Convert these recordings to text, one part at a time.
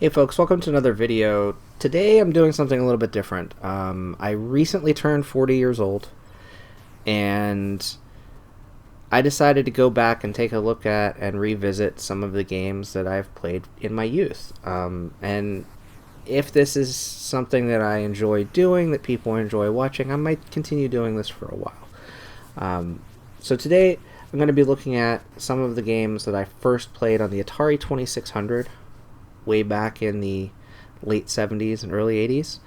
Hey folks, welcome to another video. Today I'm doing something a little bit different. I recently turned 40 years old, and I decided to go back and take a look at and revisit some of the games that I've played in my youth. And if this is something that I enjoy doing, that people enjoy watching, I might continue doing this for a while. So today I'm going to be looking at some of the games that I first played on the Atari 2600 way back in the late 70s and early 80s.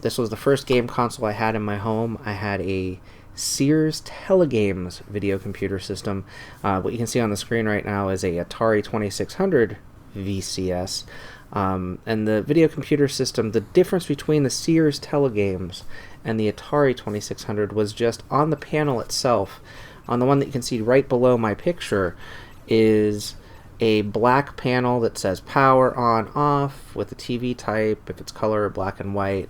This was the first game console I had in my home. I had a Sears Telegames video computer system. What you can see on the screen right now is a Atari 2600 VCS. And the video computer system, the difference between the Sears Telegames and the Atari 2600 was just on the panel itself. On the one that you can see right below my picture is a black panel that says power on off with the TV type, if it's color, black and white.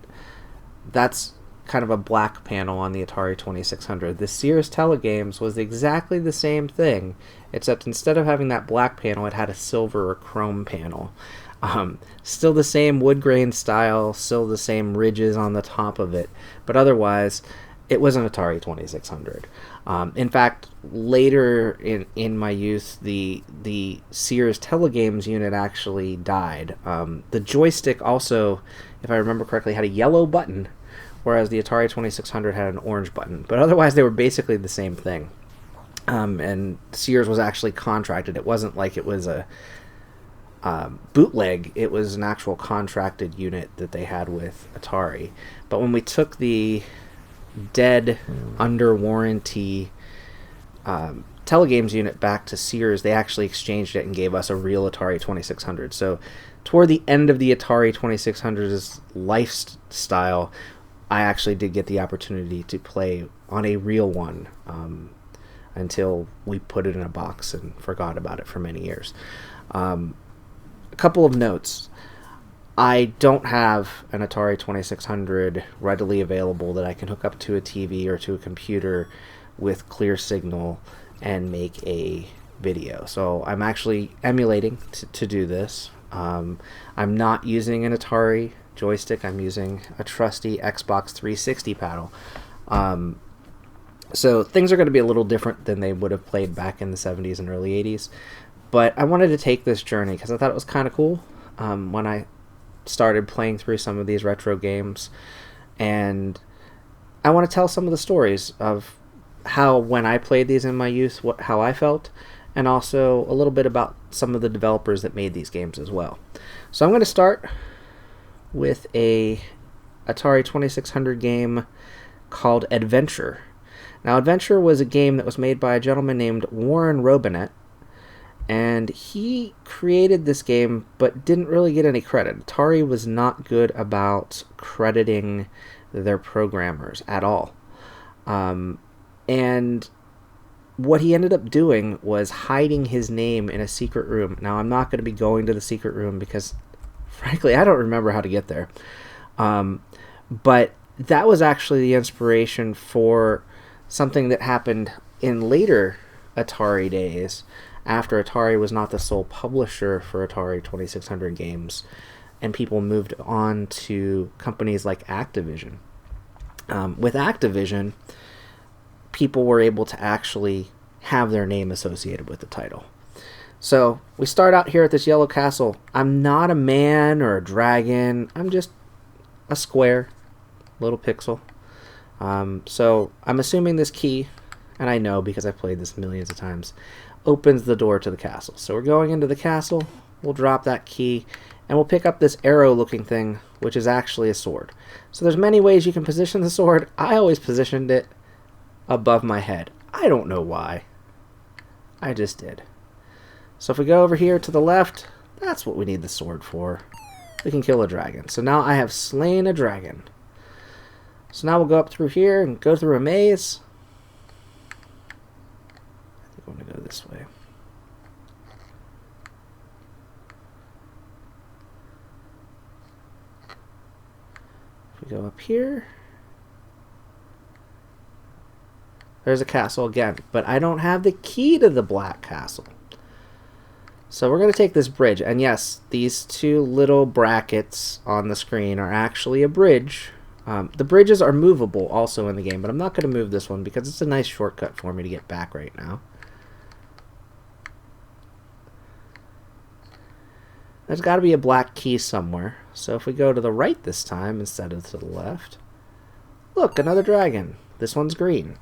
That's kind of a black panel on the Atari 2600. The Sears Telegames was exactly the same thing, except instead of having that black panel, it had a silver or chrome panel. Still the same wood grain style, still the same ridges on the top of it, but otherwise it was an Atari 2600. In fact, later in my youth, the Sears Telegames unit actually died. The joystick also, if I remember correctly, had a yellow button, whereas the Atari 2600 had an orange button. But otherwise, they were basically the same thing. And Sears was actually contracted. It wasn't like it was a bootleg. It was an actual contracted unit that they had with Atari. But when we took the dead, under warranty Telegames unit back to Sears, they actually exchanged it and gave us a real Atari 2600. So toward the end of the Atari 2600's lifestyle, I actually did get the opportunity to play on a real one until we put it in a box and forgot about it for many years. A couple of notes. I don't have an Atari 2600 readily available that I can hook up to a TV or to a computer with clear signal and make a video. So I'm actually emulating to do this. I'm not using an Atari joystick. I'm using a trusty Xbox 360 paddle. So things are going to be a little different than they would have played back in the 70s and early 80s. But I wanted to take this journey because I thought it was kind of cool when I started playing through some of these retro games, and I want to tell some of the stories of how, when I played these in my youth, how I felt, and also a little bit about some of the developers that made these games as well. So I'm going to start with a Atari 2600 game called Adventure. Now, Adventure was a game that was made by a gentleman named Warren Robinet, and he created this game but didn't really get any credit. Atari was not good about crediting their programmers at all. And what he ended up doing was hiding his name in a secret room. Now, I'm not going to be going to the secret room because, frankly, I don't remember how to get there. But that was actually the inspiration for something that happened in later Atari days, after Atari was not the sole publisher for Atari 2600 games, and people moved on to companies like Activision. With Activision, people were able to actually have their name associated with the title. So we start out here at this yellow castle. I'm not a man or a dragon. I'm just a square, little pixel. So I'm assuming this key, and I know because I've played this millions of times, opens the door to the castle. So we're going into the castle, we'll drop that key, and we'll pick up this arrow looking thing, which is actually a sword. So there's many ways you can position the sword. I always positioned it above my head. I don't know why. I just did. So if we go over here to the left, that's what we need the sword for. We can kill a dragon. So now I have slain a dragon. So now we'll go up through here and go through a maze. I'm going to go this way. If we go up here, there's a castle again, but I don't have the key to the black castle. So we're going to take this bridge, and yes, these two little brackets on the screen are actually a bridge. The bridges are movable also in the game, but I'm not going to move this one because it's a nice shortcut for me to get back right now. There's got to be a black key somewhere. So if we go to the right this time instead of to the left, look, another dragon. This one's green.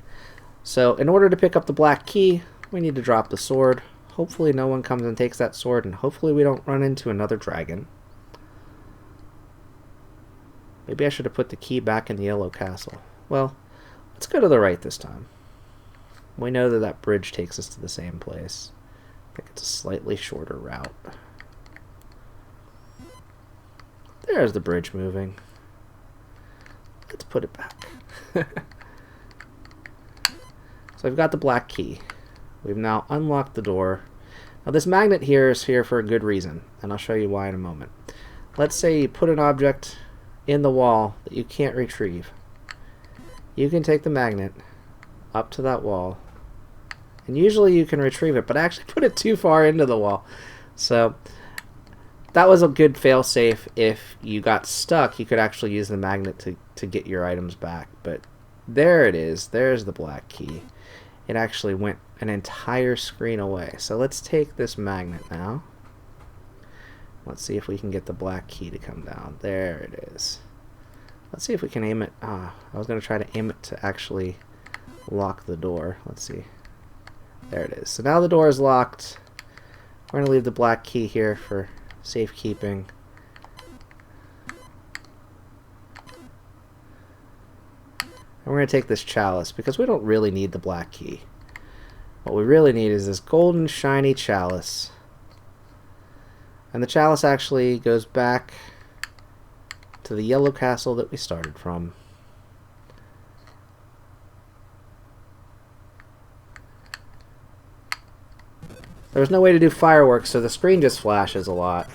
So in order to pick up the black key, we need to drop the sword. Hopefully no one comes and takes that sword, and hopefully we don't run into another dragon. Maybe I should have put the key back in the yellow castle. Well, let's go to the right this time. We know that that bridge takes us to the same place. I think it's a slightly shorter route. There's the bridge moving. Let's put it back. So I've got the black key. We've now unlocked the door. Now this magnet here is here for a good reason, and I'll show you why in a moment. Let's say you put an object in the wall that you can't retrieve. You can take the magnet up to that wall, and usually you can retrieve it, but I actually put it too far into the wall. So that was a good fail-safe. If you got stuck, you could actually use the magnet to get your items back. But there it is. There's the black key. It actually went an entire screen away. So let's take this magnet now. Let's see if we can get the black key to come down. There it is. Let's see if we can aim it. I was going to try to aim it to actually lock the door. Let's see. There it is. So now the door is locked. We're going to leave the black key here for safekeeping. And we're going to take this chalice because we don't really need the black key. What we really need is this golden shiny chalice. And the chalice actually goes back to the yellow castle that we started from. There's no way to do fireworks, so the screen just flashes a lot.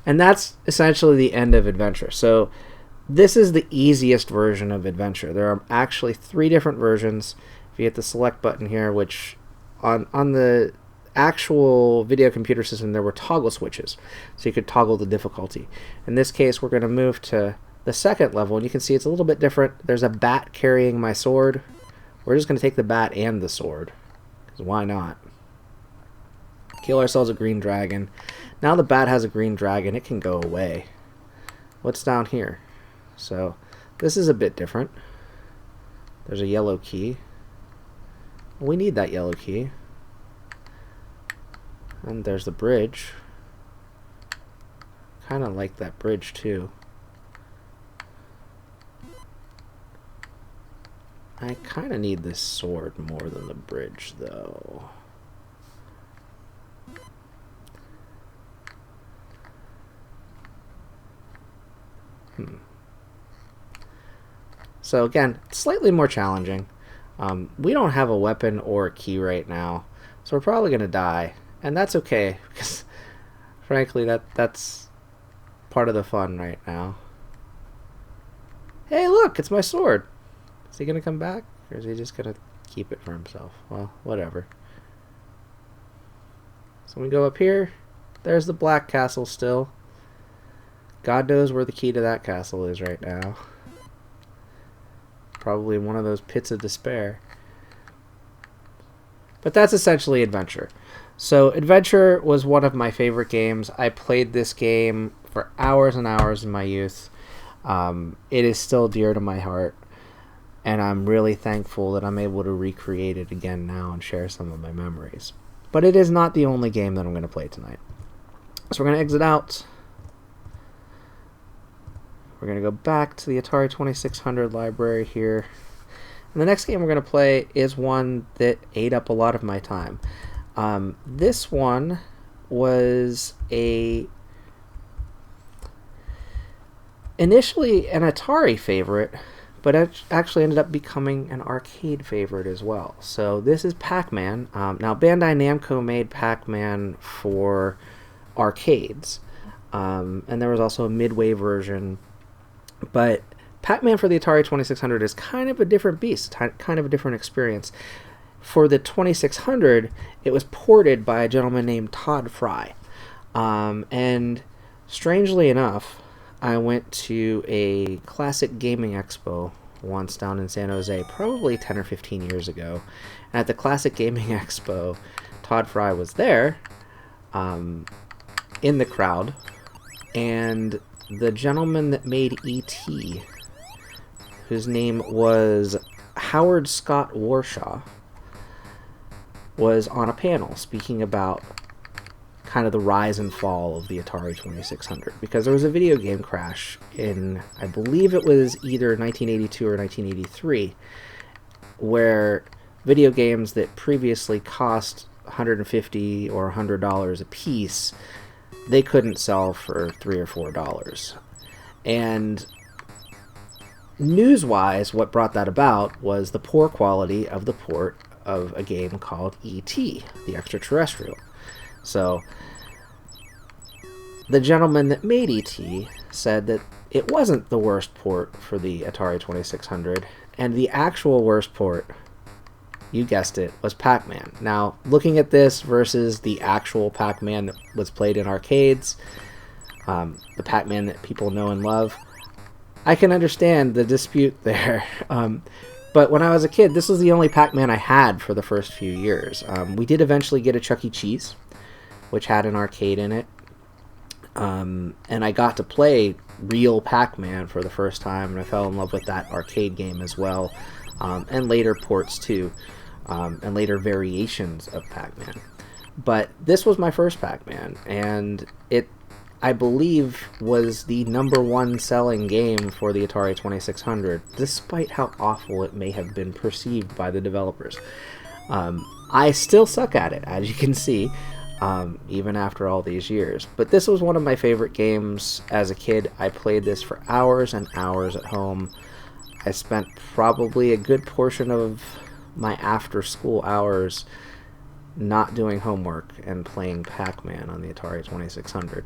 And that's essentially the end of Adventure. So this is the easiest version of Adventure. There are actually 3 different versions. If you hit the select button here, which on the actual video computer system there were toggle switches, so you could toggle the difficulty. In this case we're going to move to the second level, and you can see it's a little bit different. There's a bat carrying my sword. We're just going to take the bat and the sword, because why not? Kill ourselves a green dragon. Now the bat has a green dragon, it can go away. What's down here? So this is a bit different. There's a yellow key. We need that yellow key. And there's the bridge. Kind of like that bridge too. I kind of need this sword more than the bridge though. So again, slightly more challenging. We don't have a weapon or a key right now, so we're probably going to die. And that's okay, because frankly that's part of the fun right now. Hey look, it's my sword. Is he going to come back, or is he just going to keep it for himself? Well, whatever. So we go up here. There's the black castle still. God knows where the key to that castle is right now. Probably one of those pits of despair. But that's essentially Adventure. So Adventure was one of my favorite games. I played this game for hours and hours in my youth. It is still dear to my heart, and I'm really thankful that I'm able to recreate it again now and share some of my memories. But it is not the only game that I'm going to play tonight. So we're going to exit out. We're going to go back to the Atari 2600 library here. And the next game we're going to play is one that ate up a lot of my time. This one was initially an Atari favorite, but it actually ended up becoming an arcade favorite as well. So this is Pac-Man. Now Bandai Namco made Pac-Man for arcades, and there was also a Midway version. But Pac-Man for the Atari 2600 is kind of a different beast, kind of a different experience. For the 2600, it was ported by a gentleman named Todd Fry. And strangely enough, I went to a classic gaming expo once down in San Jose, probably 10 or 15 years ago. And at the classic gaming expo, Todd Fry was there, in the crowd, and the gentleman that made E.T., whose name was Howard Scott Warshaw, was on a panel speaking about kind of the rise and fall of the Atari 2600, because there was a video game crash in, I believe it was either 1982 or 1983, where video games that previously cost $150 or $100 a piece, they couldn't sell for $3 or $4. And news-wise, what brought that about was the poor quality of the port of a game called E.T., the Extraterrestrial. So, the gentleman that made E.T. said that it wasn't the worst port for the Atari 2600, and the actual worst port, you guessed it, was Pac-Man. Now, looking at this versus the actual Pac-Man that was played in arcades, the Pac-Man that people know and love, I can understand the dispute there. But when I was a kid, this was the only Pac-Man I had for the first few years. We did eventually get a Chuck E. Cheese, which had an arcade in it. And I got to play real Pac-Man for the first time, and I fell in love with that arcade game as well. And later ports too, and later variations of Pac-Man. But this was my first Pac-Man, and it, I believe, was the #1 selling game for the Atari 2600, despite how awful it may have been perceived by the developers. I still suck at it, as you can see, even after all these years. But this was one of my favorite games as a kid. I played this for hours and hours at home. I spent probably a good portion of my after-school hours not doing homework and playing Pac-Man on the Atari 2600.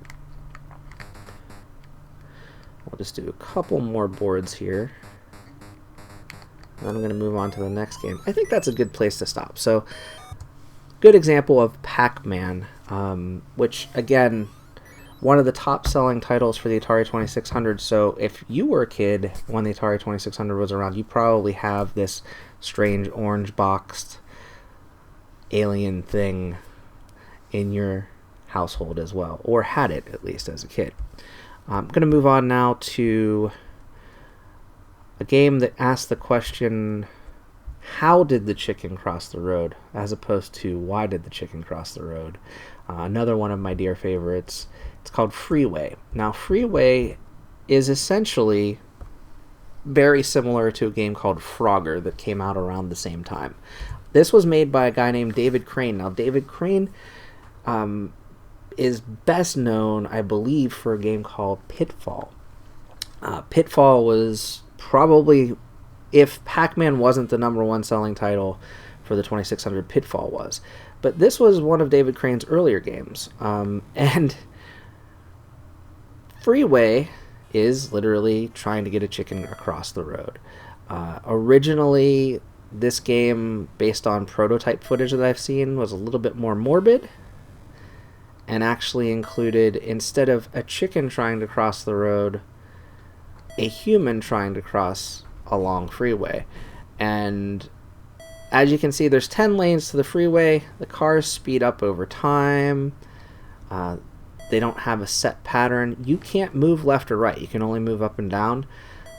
We'll just do a couple more boards here. Then I'm going to move on to the next game. I think that's a good place to stop. So, good example of Pac-Man, which, again, one of the top-selling titles for the Atari 2600. So, if you were a kid when the Atari 2600 was around, you probably have this strange orange-boxed alien thing in your household as well, or had it, at least, as a kid. I'm going to move on now to a game that asks the question, how did the chicken cross the road, as opposed to why did the chicken cross the road? Another one of my dear favorites. It's called Freeway. Now, Freeway is essentially very similar to a game called Frogger that came out around the same time. This was made by a guy named David Crane. Now, David Crane is best known, I believe, for a game called Pitfall. Pitfall was probably, if Pac-Man wasn't the #1 selling title for the 2600, Pitfall was. But this was one of David Crane's earlier games. And Freeway is literally trying to get a chicken across the road. Originally, this game, based on prototype footage that I've seen, was a little bit more morbid, and actually included, instead of a chicken trying to cross the road, a human trying to cross a long freeway. And as you can see, there's 10 lanes to the freeway. The cars speed up over time. They don't have a set pattern. You can't move left or right. You can only move up and down.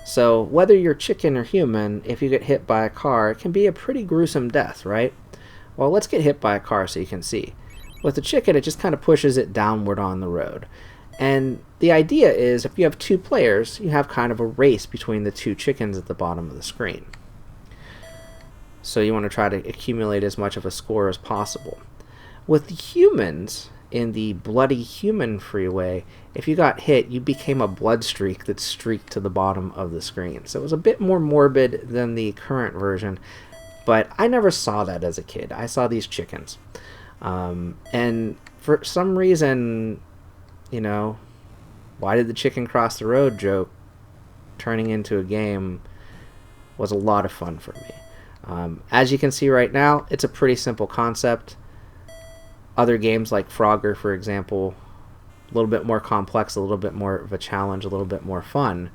So whether you're chicken or human, if you get hit by a car, it can be a pretty gruesome death, right? Well, let's get hit by a car so you can see. With the chicken, it just kind of pushes it downward on the road. And the idea is, if you have two players, you have kind of a race between the two chickens at the bottom of the screen. So you want to try to accumulate as much of a score as possible. With the humans, in the bloody human freeway, if you got hit, you became a blood streak that streaked to the bottom of the screen. So it was a bit more morbid than the current version, but I never saw that as a kid. I saw these chickens. And for some reason, you know, why did the chicken cross the road joke turning into a game was a lot of fun for me. As you can see right now, it's a pretty simple concept. Other games like Frogger, for example, a little bit more complex, a little bit more of a challenge, a little bit more fun.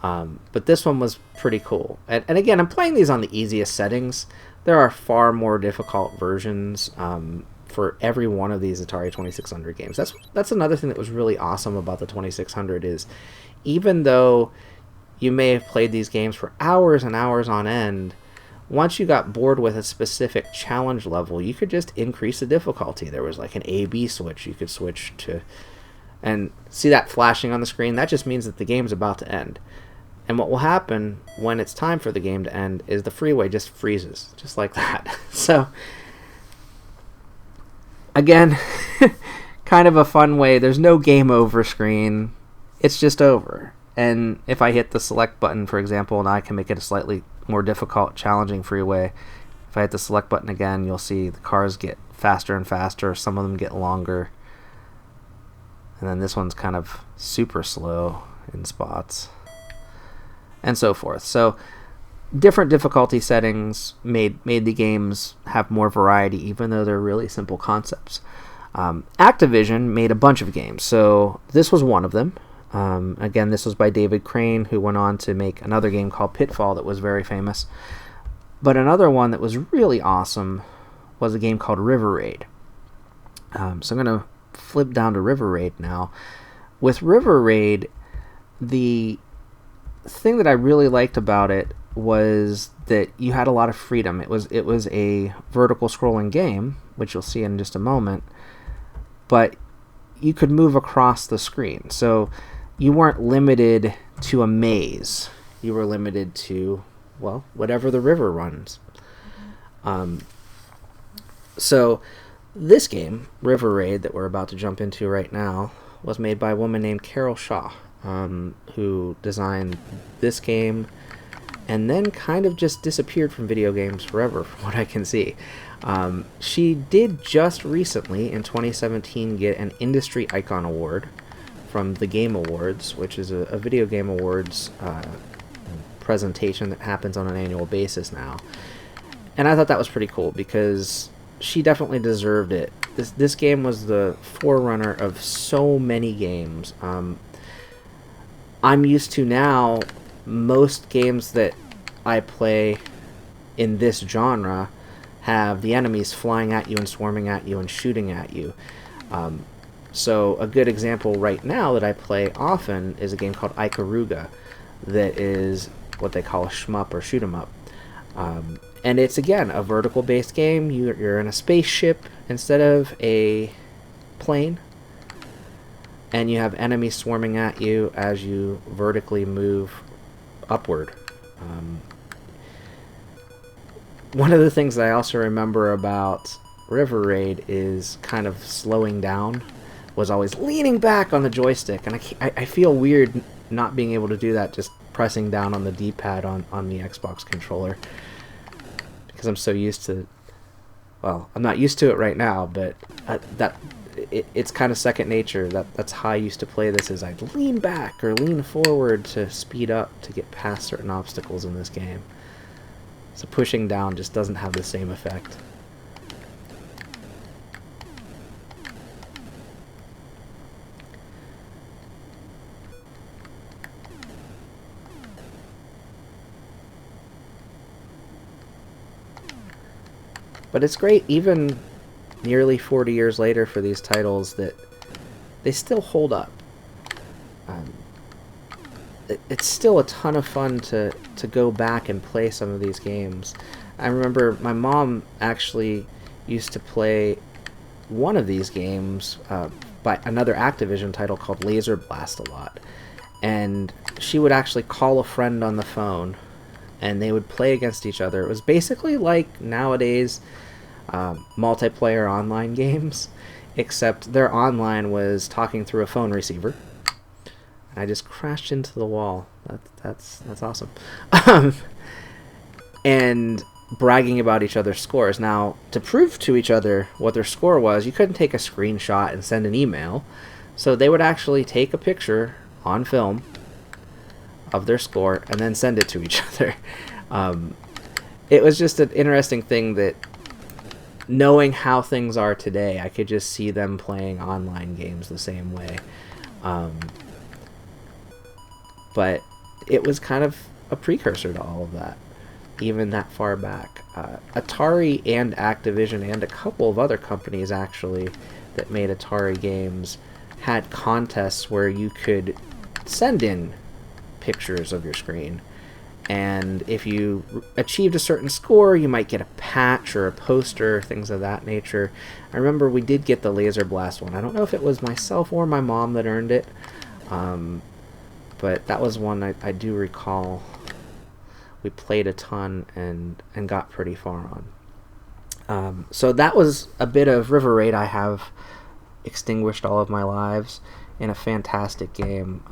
But this one was pretty cool. And again, I'm playing these on the easiest settings. There are far more difficult versions for every one of these Atari 2600 games. That's another thing that was really awesome about the 2600 is even though you may have played these games for hours and hours on end, once you got bored with a specific challenge level, you could just increase the difficulty. There was like an A-B switch you could switch to. And see that flashing on the screen? That just means that the game's about to end. And what will happen when it's time for the game to end is the freeway just freezes, just like that. So, again, kind of a fun way. There's no game over screen. It's just over. And if I hit the select button, for example, now I can make it a slightly more difficult, challenging freeway. If I hit the select button again, you'll see the cars get faster and faster. Some of them get longer. And then this one's kind of super slow in spots. And so forth. So different difficulty settings made the games have more variety, even though they're really simple concepts. Activision made a bunch of games. So this was one of them. Again, this was by David Crane, who went on to make another game called Pitfall that was very famous. But another one that was really awesome was a game called River Raid. So I'm going to flip down to River Raid now. With River Raid, the thing that I really liked about it was that you had a lot of freedom. It was a vertical scrolling game, which you'll see in just a moment, but you could move across the screen. So you weren't limited to a maze. You were limited to, well, whatever the river runs. So this game, River Raid, that we're about to jump into right now, was made by a woman named Carol Shaw, who designed this game and then kind of just disappeared from video games forever, from what I can see. She did just recently, in 2017, get an Industry Icon Award from the Game Awards, which is a video game awards presentation that happens on an annual basis now. And I thought that was pretty cool because she definitely deserved it. This game was the forerunner of so many games. I'm used to now, most games that I play in this genre have the enemies flying at you and swarming at you and shooting at you. So a good example right now that I play often is a game called Ikaruga that is what they call a shmup or shoot 'em up. And it's, again, a vertical-based game. You're in a spaceship instead of a plane. And you have enemies swarming at you as you vertically move upward. One of the things that I also remember about River Raid is kind of slowing down. Was always leaning back on the joystick. And I feel weird not being able to do that, just pressing down on the D-pad on the Xbox controller. Because I'm so used to... Well, I'm not used to it right now, but it's kind of second nature. That's how I used to play this, is I'd lean back or lean forward to speed up to get past certain obstacles in this game. So pushing down just doesn't have the same effect. But it's great, even nearly 40 years later, for these titles, that they still hold up. It's still a ton of fun to go back and play some of these games. I remember my mom actually used to play one of these games by another Activision title called Laser Blast a lot. And she would actually call a friend on the phone, and they would play against each other. It was basically like nowadays multiplayer online games, except their online was talking through a phone receiver. I just crashed into the wall. That's awesome. And bragging about each other's scores. Now, to prove to each other what their score was, you couldn't take a screenshot and send an email. So they would actually take a picture on film of their score and then send it to each other. it was just an interesting thing that, knowing how things are today, I could just see them playing online games the same way. But it was kind of a precursor to all of that, even that far back. Atari and Activision and a couple of other companies, actually, that made Atari games had contests where you could send in pictures of your screen. And if you achieved a certain score, you might get a patch or a poster, things of that nature. I remember we did get the Laser Blast one. I don't know if it was myself or my mom that earned it. But that was one I do recall we played a ton and got pretty far on. So that was a bit of River Raid. I have extinguished all of my lives in a fantastic game.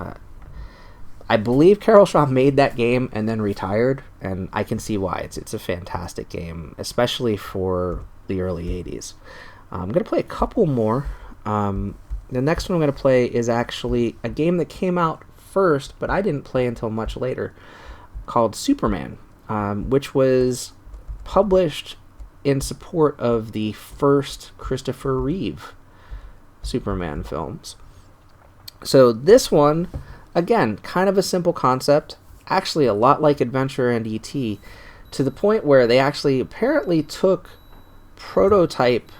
I believe Carol Shaw made that game and then retired, and I can see why. It's a fantastic game, especially for the early 80s. I'm going to play a couple more. The next one I'm going to play is actually a game that came out first, but I didn't play until much later, called Superman, which was published in support of the first Christopher Reeve Superman films. So this one, again, kind of a simple concept, actually a lot like Adventure and E.T., to the point where they actually apparently took prototype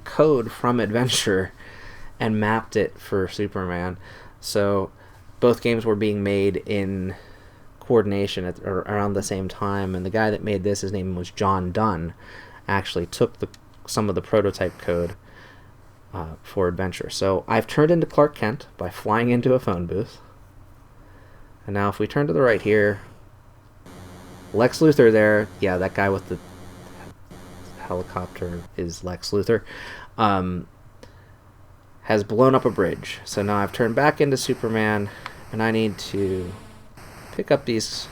code from Adventure and mapped it for Superman. So both games were being made in coordination around the same time, and the guy that made this, his name was John Dunn, actually took some of the prototype code for Adventure. So I've turned into Clark Kent by flying into a phone booth. And now if we turn to the right here, Lex Luthor there, yeah, that guy with the helicopter is Lex Luthor, has blown up a bridge. So now I've turned back into Superman, and I need to pick up these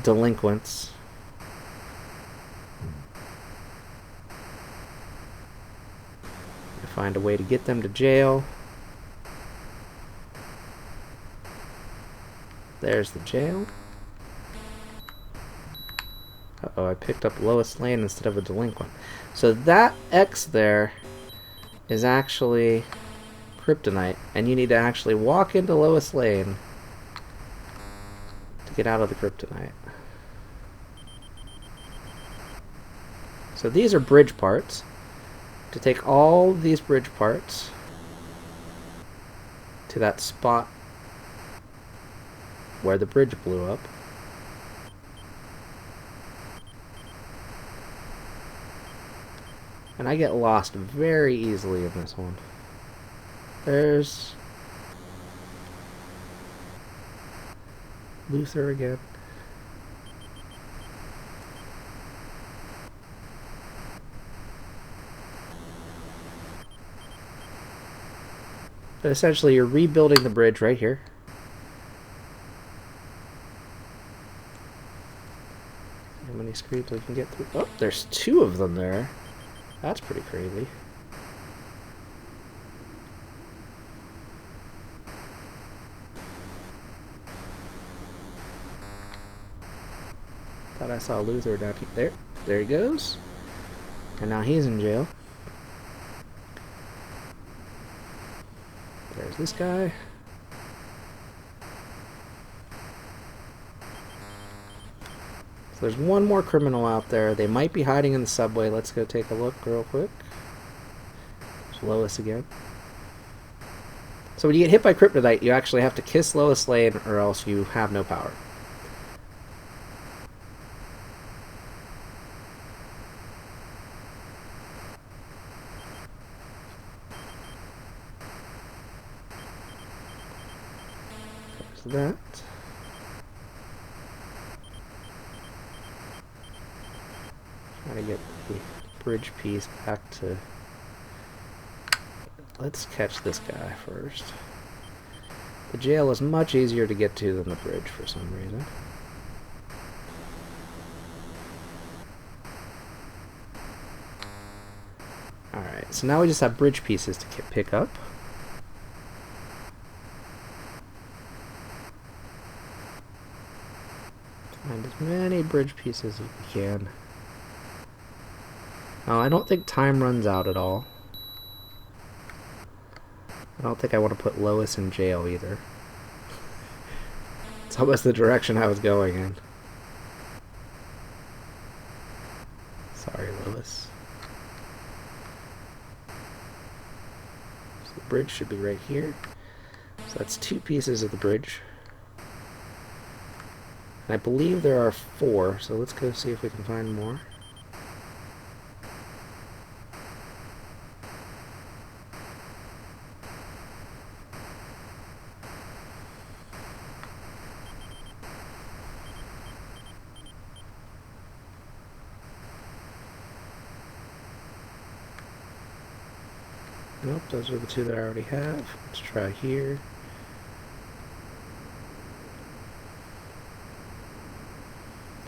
delinquents. Find a way to get them to jail. There's the jail. Uh-oh, I picked up Lois Lane instead of a delinquent. So that X there is actually kryptonite, and you need to actually walk into Lois Lane to get out of the kryptonite. So these are bridge parts. To take all these bridge parts to that spot where the bridge blew up. And I get lost very easily in this one. There's Luthor again. But essentially, you're rebuilding the bridge right here. How many screens we can get through? Oh, there's 2 of them there. That's pretty crazy. Thought I saw Luthor down here. There. There he goes. And now he's in jail. There's this guy. So there's one more criminal out there. They might be hiding in the subway. Let's go take a look real quick. There's Lois again. So when you get hit by kryptonite, you actually have to kiss Lois Lane or else you have no power. That. Trying to get the bridge piece back to... Let's catch this guy first. The jail is much easier to get to than the bridge for some reason. Alright, so now we just have bridge pieces to pick up. Find his as many bridge pieces as we can. Now, I don't think time runs out at all. I don't think I want to put Lois in jail either. It's almost the direction I was going in. Sorry, Lois. So the bridge should be right here. So that's 2 pieces of the bridge. And I believe there are 4, so let's go see if we can find more. Nope, those are the 2 that I already have. Let's try here.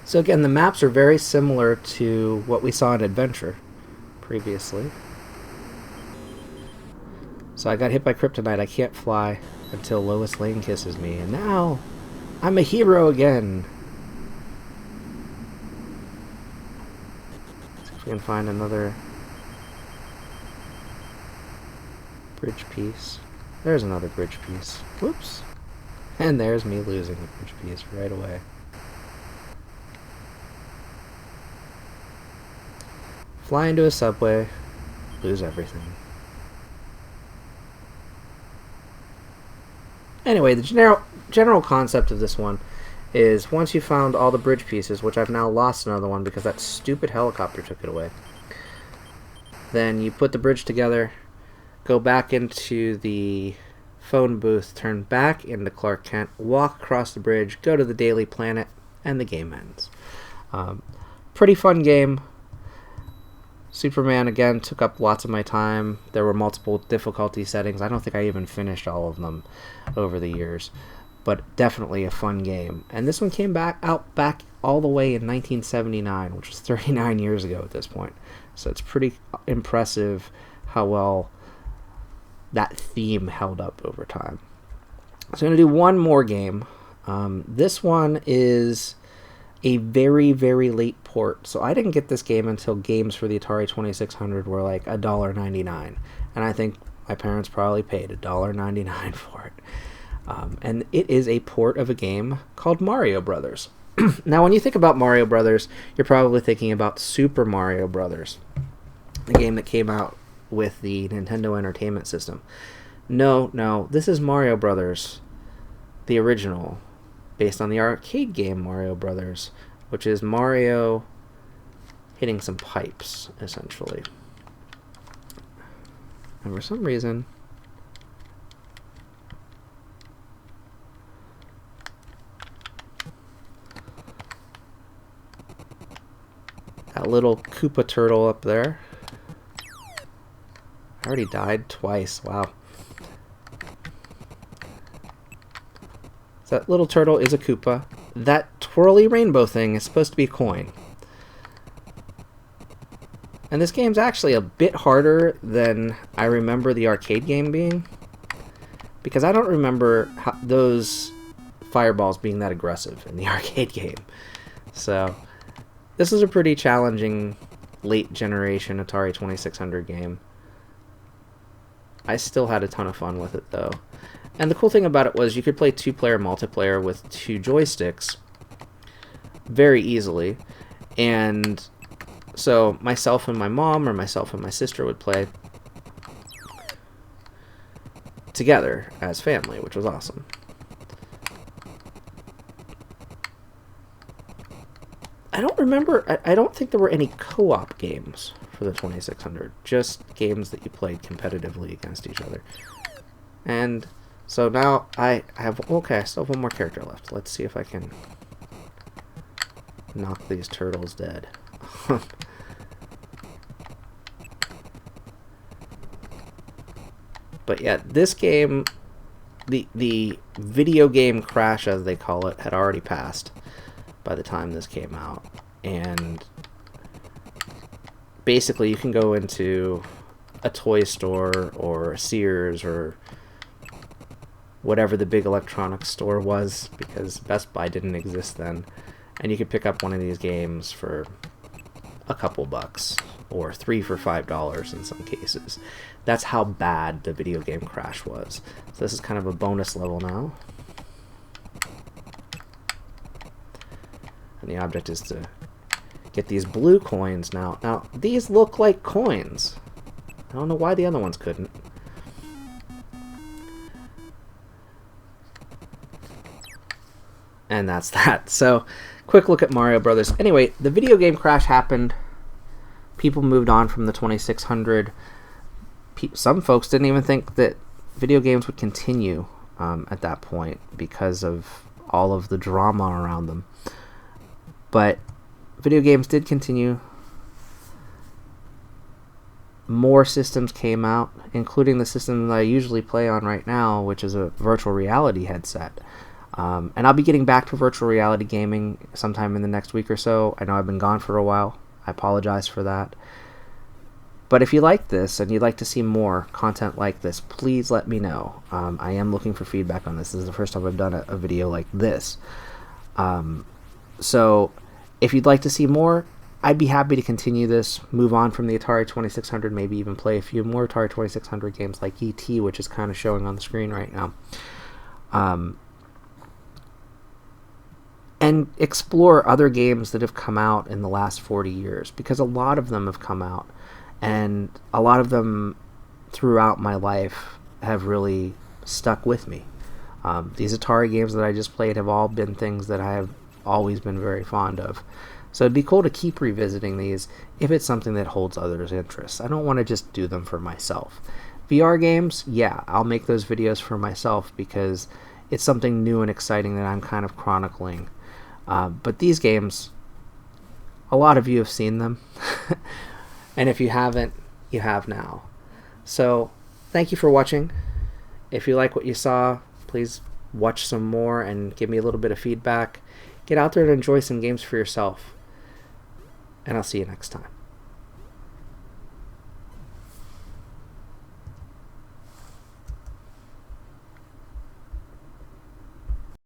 So again, the maps are very similar to what we saw in Adventure previously. So I got hit by kryptonite. I can't fly until Lois Lane kisses me. And now, I'm a hero again. Let's see if we can find another bridge piece. There's another bridge piece. Whoops. And there's me losing the bridge piece right away. Fly into a subway, lose everything. Anyway, the general concept of this one is once you found all the bridge pieces, which I've now lost another one because that stupid helicopter took it away, then you put the bridge together, go back into the phone booth, turn back into Clark Kent, walk across the bridge, go to the Daily Planet, and the game ends. Pretty fun game. Superman, again, took up lots of my time. There were multiple difficulty settings. I don't think I even finished all of them over the years, but definitely a fun game. And this one came back all the way in 1979, which was 39 years ago at this point. So it's pretty impressive how well that theme held up over time. So I'm going to do one more game. This one is a very, very late port. So I didn't get this game until games for the Atari 2600 were like $1.99. And I think my parents probably paid $1.99 for it. And it is a port of a game called Mario Brothers. Now, when you think about Mario Brothers, you're probably thinking about Super Mario Brothers, the game that came out with the Nintendo Entertainment System. No, this is Mario Brothers, the original, based on the arcade game Mario Brothers, which is Mario hitting some pipes, essentially. And for some reason, that little Koopa turtle up there, I already died twice. Wow. So that little turtle is a Koopa. That twirly rainbow thing is supposed to be a coin. And this game's actually a bit harder than I remember the arcade game being, because I don't remember those fireballs being that aggressive in the arcade game. So this is a pretty challenging late generation Atari 2600 game. I still had a ton of fun with it though. And the cool thing about it was you could play 2-player multiplayer with 2 joysticks very easily. And so myself and my mom, or myself and my sister, would play together as family, which was awesome. I don't remember, I don't think there were any co-op games for the 2600, just games that you played competitively against each other. And so now I still have one more character left. Let's see if I can knock these turtles dead. But yeah, this game, the video game crash, as they call it, had already passed by the time this came out. And basically you can go into a toy store or a Sears or whatever the big electronics store was, because Best Buy didn't exist then, and you could pick up one of these games for a couple bucks, or 3 for $5 in some cases. That's how bad the video game crash was. So this is kind of a bonus level now. And the object is to get these blue coins now. Now, these look like coins. I don't know why the other ones couldn't. And that's that. So, quick look at Mario Brothers. Anyway, the video game crash happened. People moved on from the 2600. Some folks didn't even think that video games would continue at that point because of all of the drama around them. But video games did continue. More systems came out, including the system that I usually play on right now, which is a virtual reality headset. And I'll be getting back to virtual reality gaming sometime in the next week or so. I know I've been gone for a while. I apologize for that. But if you like this and you'd like to see more content like this, please let me know. I am looking for feedback on this. This is the first time I've done a video like this. So if you'd like to see more, I'd be happy to continue this, move on from the Atari 2600, maybe even play a few more Atari 2600 games like E.T., which is kind of showing on the screen right now. And explore other games that have come out in the last 40 years, because a lot of them have come out, and a lot of them throughout my life have really stuck with me. These Atari games that I just played have all been things that I have always been very fond of. So it'd be cool to keep revisiting these if it's something that holds others' interests. I don't want to just do them for myself. VR games, yeah, I'll make those videos for myself because it's something new and exciting that I'm kind of chronicling. But these games, a lot of you have seen them. And if you haven't, you have now. So, thank you for watching. If you like what you saw, please watch some more and give me a little bit of feedback. Get out there and enjoy some games for yourself. And I'll see you next time.